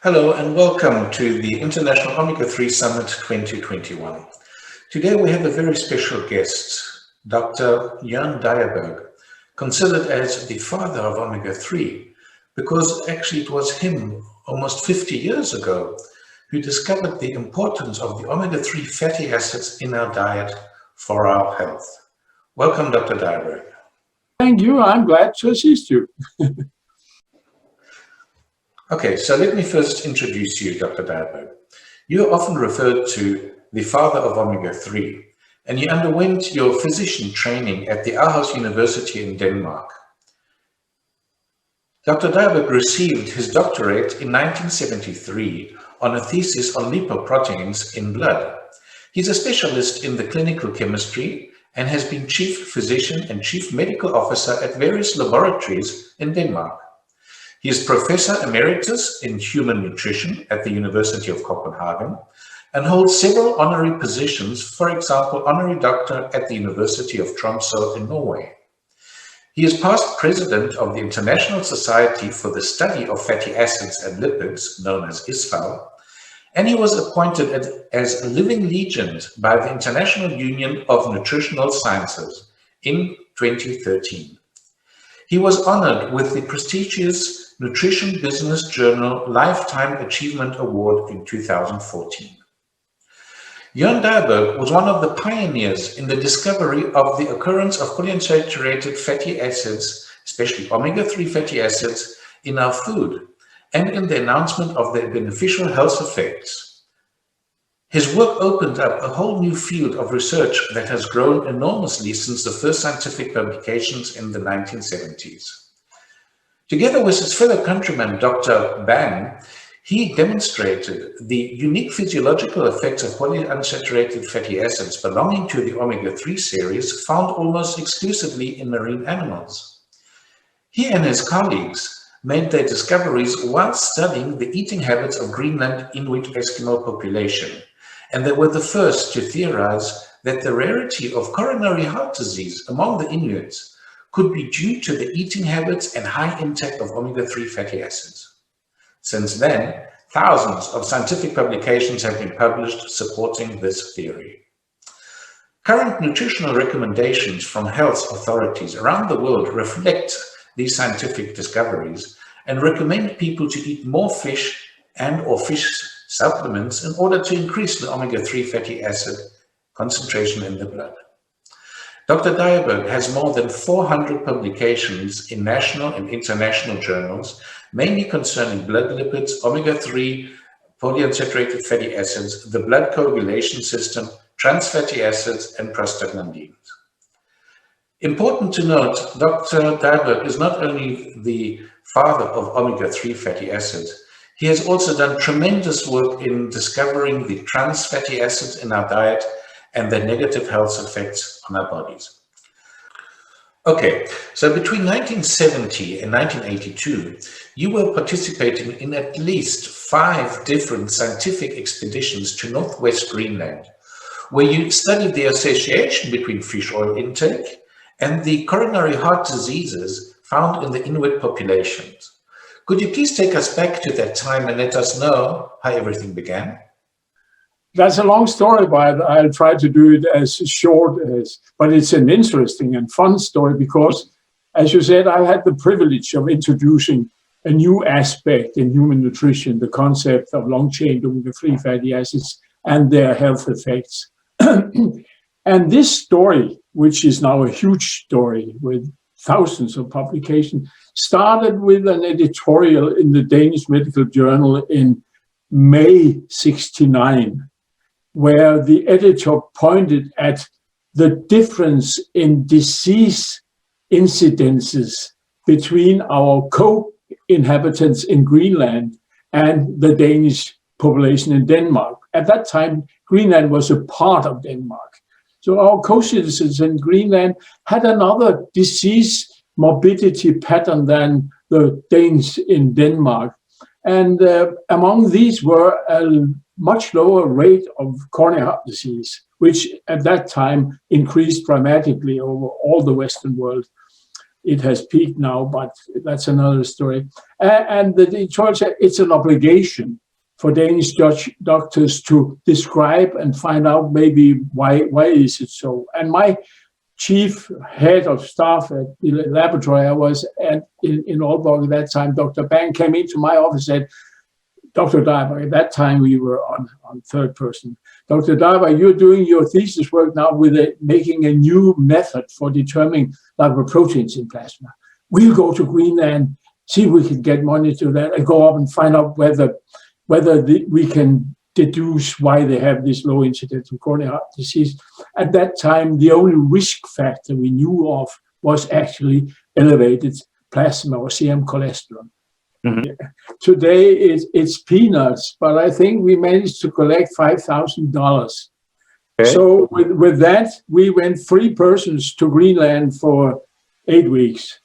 Hello and welcome to the International Omega-3 Summit 2021. Today we have a very special guest, Dr. Jorn Dyerberg, considered as the father of omega-3 because actually it was him almost 50 years ago who discovered the importance of the omega-3 fatty acids in our diet for our health. Welcome, Dr. Dyerberg. Thank you. I'm glad to assist you. Okay, so let me first introduce you, Dr. Dyerberg. You are often referred to the father of omega-3, and you underwent your physician training at the Aarhus University in Denmark. Dr. Dyerberg received his doctorate in 1973 on a thesis on lipoproteins in blood. He's a specialist in the clinical chemistry and has been chief physician and chief medical officer at various laboratories in Denmark. He is Professor Emeritus in Human Nutrition at the University of Copenhagen and holds several honorary positions, for example, Honorary Doctor at the University of Tromsø in Norway. He is past president of the International Society for the Study of Fatty Acids and Lipids, known as ISFAL, and he was appointed as a living legend by the International Union of Nutritional Sciences in 2013. He was honored with the prestigious Nutrition Business Journal Lifetime Achievement Award in 2014. Jorn Dyerberg was one of the pioneers in the discovery of the occurrence of polyunsaturated fatty acids, especially omega-3 fatty acids, in our food, and in the announcement of their beneficial health effects. His work opened up a whole new field of research that has grown enormously since the first scientific publications in the 1970s. Together with his fellow countryman, Dr. Bang, he demonstrated the unique physiological effects of polyunsaturated fatty acids belonging to the omega-3 series found almost exclusively in marine animals. He and his colleagues made their discoveries while studying the eating habits of Greenland Inuit Eskimo population, and they were the first to theorize that the rarity of coronary heart disease among the Inuits could be due to the eating habits and high intake of omega-3 fatty acids. Since then, thousands of scientific publications have been published supporting this theory. Current nutritional recommendations from health authorities around the world reflect these scientific discoveries and recommend people to eat more fish and/or fish supplements in order to increase the omega-3 fatty acid concentration in the blood. Dr. Dyerberg has more than 400 publications in national and international journals, mainly concerning blood lipids, omega-3, polyunsaturated fatty acids, the blood coagulation system, trans fatty acids, and prostaglandins. Important to note, Dr. Dyerberg is not only the father of omega-3 fatty acids, he has also done tremendous work in discovering the trans fatty acids in our diet and their negative health effects on our bodies. Okay, so between 1970 and 1982, you were participating in at least 5 different scientific expeditions to northwest Greenland, where you studied the association between fish oil intake and the coronary heart diseases found in the Inuit populations. Could you please take us back to that time and let us know how everything began? That's a long story, but I'll try to do it as short as, but it's an interesting and fun story because, as you said, I had the privilege of introducing a new aspect in human nutrition, the concept of long-chain omega-3 fatty acids and their health effects. And this story, which is now a huge story with thousands of publications, started with an editorial in the Danish Medical Journal in May '69. Where the editor pointed at the difference in disease incidences between our co-inhabitants in Greenland and the Danish population in Denmark. At that time, Greenland was a part of Denmark. So our co-citizens in Greenland had another disease morbidity pattern than the Danes in Denmark. And among these were a much lower rate of coronary heart disease, which at that time increased dramatically over all the Western world. it has peaked now, but that's another story. And the Jorn said it's an obligation for Danish doctors to describe and find out maybe why is it so. And my chief head of staff at the laboratory I was at in Aalborg at that time, Dr. Bang, came into my office and said, Dr. Dyerberg, at that time we were on third person. Dr. Dyerberg, you're doing your thesis work now with making a new method for determining lipoproteins in plasma. We'll go to Greenland, see if we can get money to that, and go up and find out whether we can deduce why they have this low incidence of coronary heart disease. At that time, the only risk factor we knew of was actually elevated plasma or serum cholesterol. Mm-hmm. Today it's peanuts, but I think we managed to collect $5,000. Okay. So with that, we went 3 persons to Greenland for 8 weeks.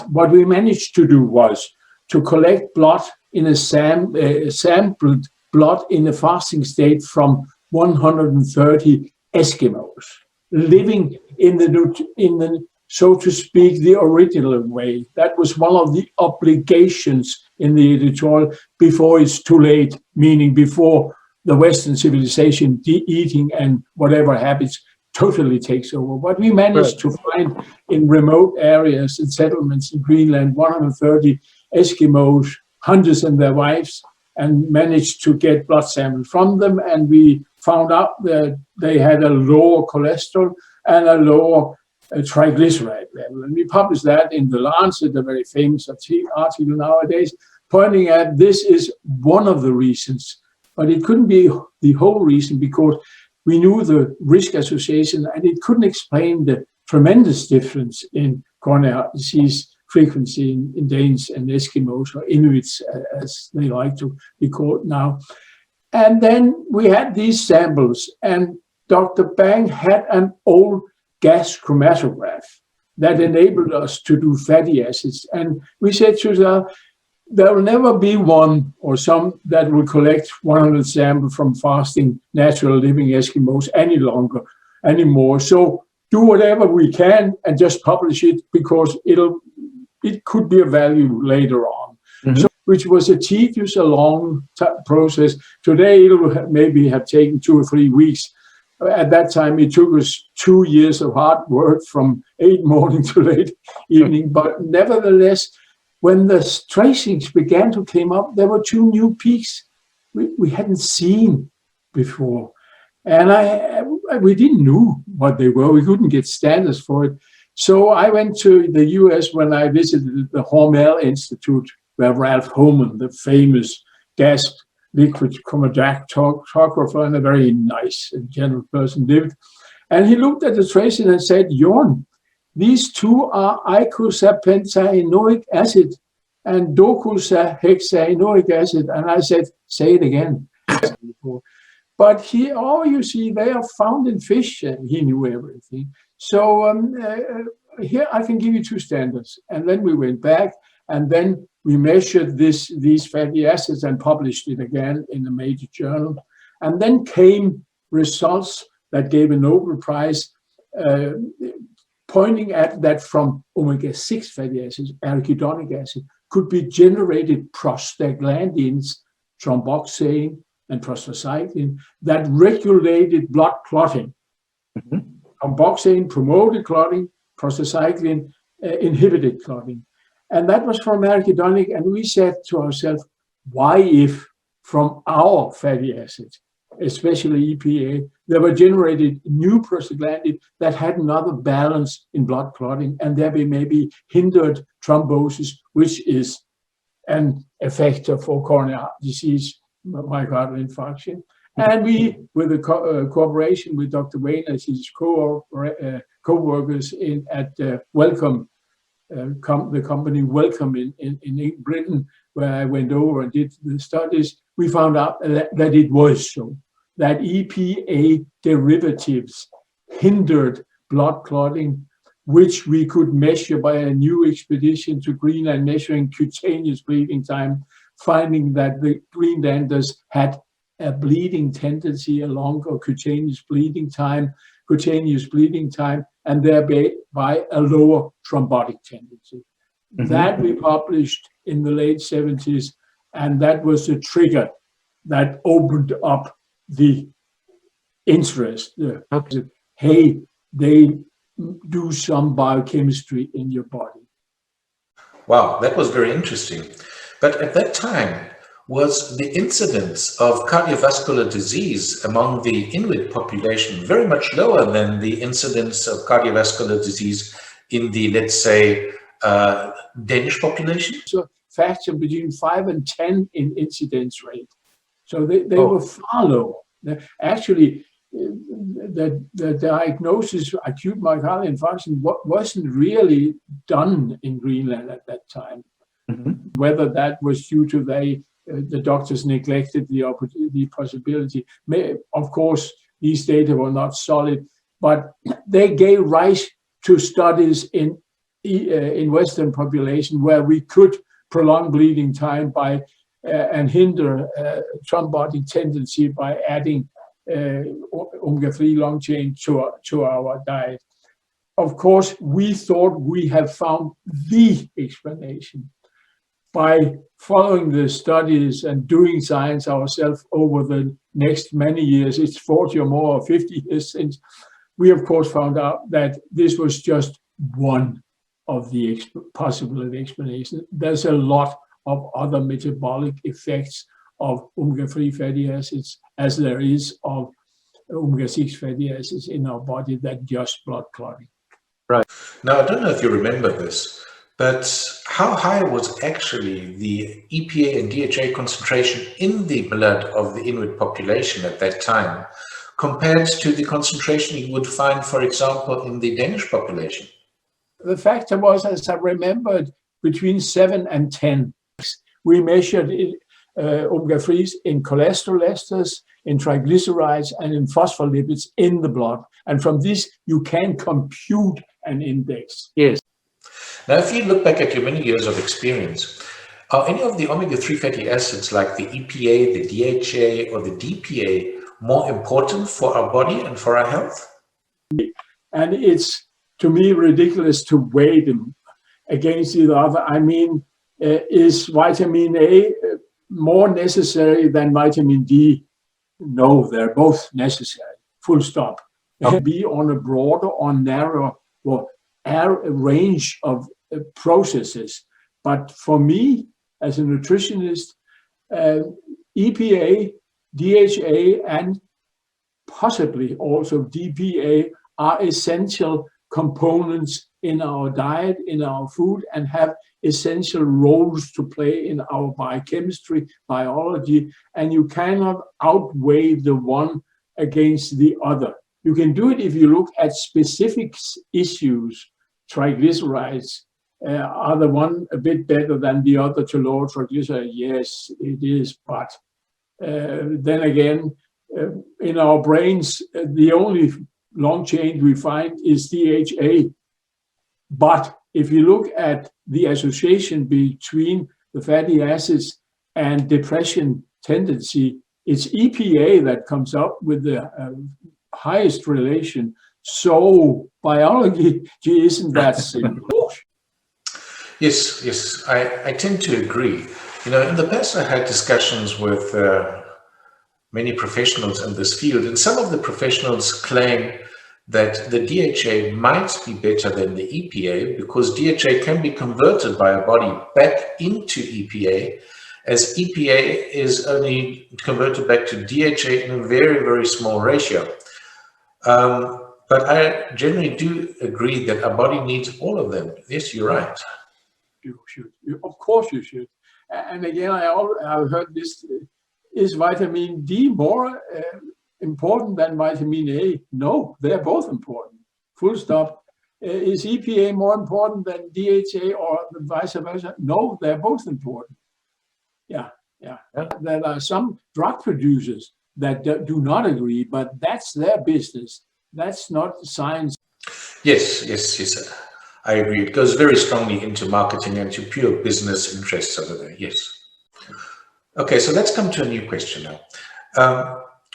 What we managed to do was to collect blood in a sampled blood in a fasting state from 130 Eskimos living in the so to speak, the original way. That was one of the obligations in the editorial before it's too late, meaning before the Western civilization, eating and whatever habits totally takes over. But we managed to find in remote areas and settlements in Greenland, 130 Eskimos, hunters and their wives, and managed to get blood samples from them. And we found out that they had a lower cholesterol and a lower triglyceride level. And we published that in The Lancet, a very famous article nowadays, pointing at this is one of the reasons, but it couldn't be the whole reason because we knew the risk association and it couldn't explain the tremendous difference in coronary heart disease frequency in Danes and Eskimos, or Inuits as they like to be called now. And then we had these samples, and Dr. Bang had an old gas chromatograph that enabled us to do fatty acids. And we said to ourselves, there will never be one or some that will collect 100 samples from fasting, natural living Eskimos anymore. So do whatever we can and just publish it because it could be of value later on. Mm-hmm. So, which was a tedious, a long process. Today, it'll maybe have taken 2 or 3 weeks. At that time, it took us 2 years of hard work from 8 morning to late evening. But nevertheless, when the tracings began to come up, there were 2 new peaks we hadn't seen before. And we didn't know what they were. We couldn't get standards for it. So I went to the US when I visited the Hormel Institute, where Ralph Homan, the famous gas liquid chromatographer and a very nice and gentle person, lived. And he looked at the tracing and said, Jorn, these 2 are icosapentaenoic acid and docosahexaenoic acid. And I said, say it again. But here, you see, they are found in fish, and he knew everything. So here I can give you 2 standards. And then we went back, and then we measured these fatty acids and published it again in a major journal. And then came results that gave a Nobel Prize, pointing at that from omega-6 fatty acids, arachidonic acid, could be generated prostaglandins, thromboxane, and prostacyclin that regulated blood clotting. Mm-hmm. Thromboxane promoted clotting, prostacyclin inhibited clotting. And that was from arachidonic, and we said to ourselves, why if from our fatty acids, especially EPA, there were generated new prostaglandins that had another balance in blood clotting, and thereby maybe hindered thrombosis, which is an effector for coronary heart disease, myocardial infarction. And we, with a cooperation with Dr. Wayne and his co-workers at Wellcome, the company Wellcome in Britain, where I went over and did the studies, we found out that it was so, that EPA derivatives hindered blood clotting, which we could measure by a new expedition to Greenland, measuring cutaneous bleeding time, finding that the Greenlanders had a bleeding tendency, a longer cutaneous bleeding time, cutaneous bleeding time, and thereby a lower thrombotic tendency. That we published in the late 70s, and that was the trigger that opened up the interest. Hey, they do some biochemistry in your body. Wow, that was very interesting. But at that time, was the incidence of cardiovascular disease among the Inuit population very much lower than the incidence of cardiovascular disease in the, let's say, Danish population? So factor between 5 and 10 in incidence rate. So they were far lower. Actually, the diagnosis acute myocardial infarction wasn't really done in Greenland at that time. Whether that was due to the doctors neglected the possibility. Of course, these data were not solid, but they gave rise to studies in Western population where we could prolong bleeding time by and hinder thrombotic tendency by adding omega-3 long chain to our diet. Of course, we thought we have found the explanation. By following the studies and doing science ourselves over the next many years, it's 40 or more or 50 years since, we of course found out that this was just one of the possible explanations. There's a lot of other metabolic effects of omega-3 fatty acids as there is of omega-6 fatty acids in our body that just blood clotting. Right. Now, I don't know if you remember this, but how high was actually the EPA and DHA concentration in the blood of the Inuit population at that time compared to the concentration you would find, for example, in the Danish population? The factor was, as I remembered, between 7 and 10. We measured omega-3s in cholesterol esters, in triglycerides, and in phospholipids in the blood. And from this, you can compute an index. Yes. Now, if you look back at your many years of experience, are any of the omega-3 fatty acids like the EPA, the DHA, or the DPA more important for our body and for our health? And it's, to me, ridiculous to weigh them against each other. I mean, is vitamin A more necessary than vitamin D? No, they're both necessary, full stop. Be on a broader or narrower range of processes. But for me, as a nutritionist, EPA, DHA, and possibly also DPA are essential components in our diet, in our food, and have essential roles to play in our biochemistry, biology, and you cannot outweigh the one against the other. You can do it if you look at specific issues. Triglycerides, are the one a bit better than the other to lower triglycerides? Yes, it is, but then again, in our brains, the only long chain we find is DHA. But if you look at the association between the fatty acids and depression tendency, it's EPA that comes up with the highest relation. So biology isn't that simple. Yes, I tend to agree. You know, in the past I had discussions with many professionals in this field, and some of the professionals claim that the DHA might be better than the EPA because DHA can be converted by a body back into EPA, as EPA is only converted back to DHA in a very, very small ratio. But I generally do agree that our body needs all of them. Yes, you're right. You should. Of course you should. And again, I've heard this, is vitamin D more important than vitamin A? No, they're both important. Full stop. Is EPA more important than DHA or vice versa? No, they're both important. Yeah. There are some drug producers that do not agree, but that's their business. That's not science. Yes. I agree. It goes very strongly into marketing and to pure business interests over there. Yes. Okay, so let's come to a new question now.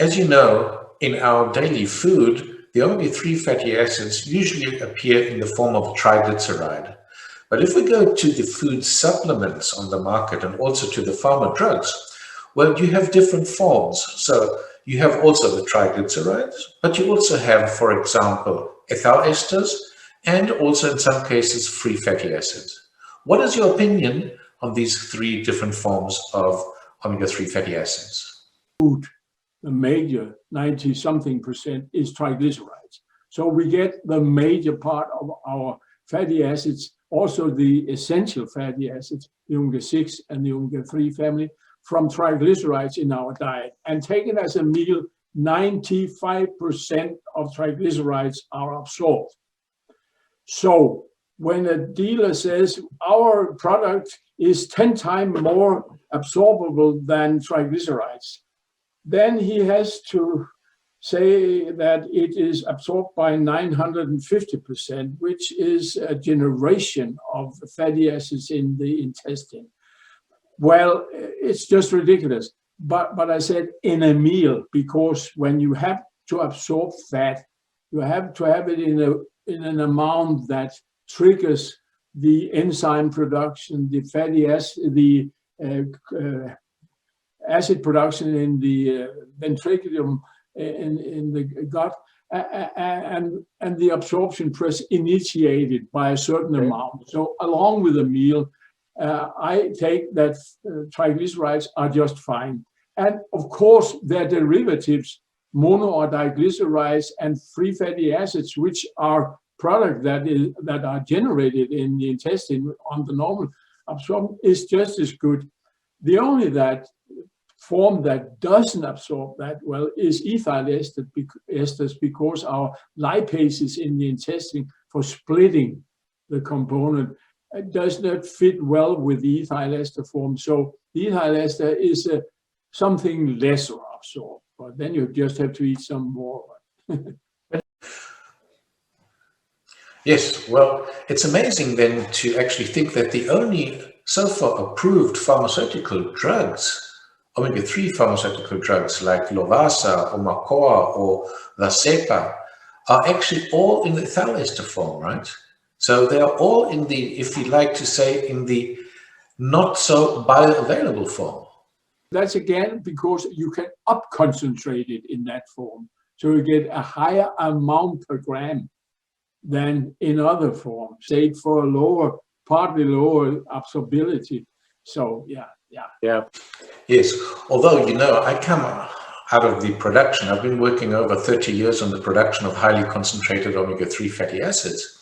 As you know, in our daily food, the omega-3 fatty acids usually appear in the form of triglyceride. But if we go to the food supplements on the market and also to the pharma drugs, well, you have different forms. So you have also the triglycerides, but you also have, for example, ethyl esters, and also in some cases free fatty acids. What is your opinion on these three different forms of omega-3 fatty acids? Food, the major 90-something% is triglycerides. So we get the major part of our fatty acids, also the essential fatty acids, the omega-6 and the omega-3 family, from triglycerides in our diet. And taken as a meal, 95% of triglycerides are absorbed. So when a dealer says our product is 10 times more absorbable than triglycerides, then he has to say that it is absorbed by 950%, which is a generation of fatty acids in the intestine. Well, it's just ridiculous. But I said in a meal, because when you have to absorb fat, you have to have it in an amount that triggers the enzyme production, the fatty acid, the acid production in the ventriculum, in the gut, and the absorption process initiated by a certain amount. So along with the meal, I take that triglycerides are just fine. And of course, their derivatives, mono or diglycerides and free fatty acids, which are products that are generated in the intestine on the normal absorption, is just as good. The only that form that doesn't absorb that well is ethyl esters, because our lipases in the intestine for splitting the component does not fit well with the ethyl ester form. So the ethyl ester is something lesser absorbed, but then you just have to eat some more. Yes, well, it's amazing then to actually think that the only so far approved pharmaceutical drugs, omega-3 pharmaceutical drugs like Lovasa or Macoa or Vasepa, are actually all in the ethyl ester form, right? So they are all in the, if you like to say, in the not so bioavailable form. That's again because you can up concentrate it in that form. So you get a higher amount per gram than in other forms, say for a lower, partly lower absorbability. So yeah. Yes, although, you know, I come out of the production. I've been working over 30 years on the production of highly concentrated omega-3 fatty acids.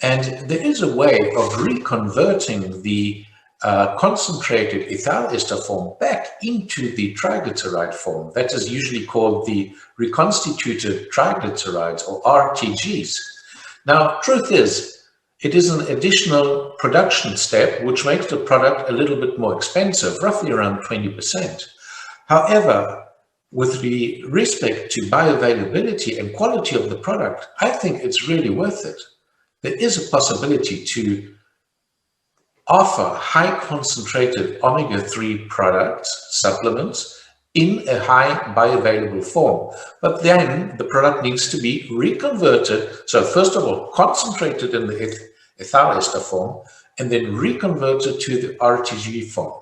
And there is a way of reconverting the concentrated ethyl ester form back into the triglyceride form. That is usually called the reconstituted triglycerides, or RTGs. Now, truth is, it is an additional production step which makes the product a little bit more expensive, roughly around 20%. However, with respect to bioavailability and quality of the product, I think it's really worth it. There is a possibility to offer high concentrated omega-3 products, supplements, in a high bioavailable form. But then the product needs to be reconverted. So first of all, concentrated in the ethyl ester form, and then reconverted to the RTG form.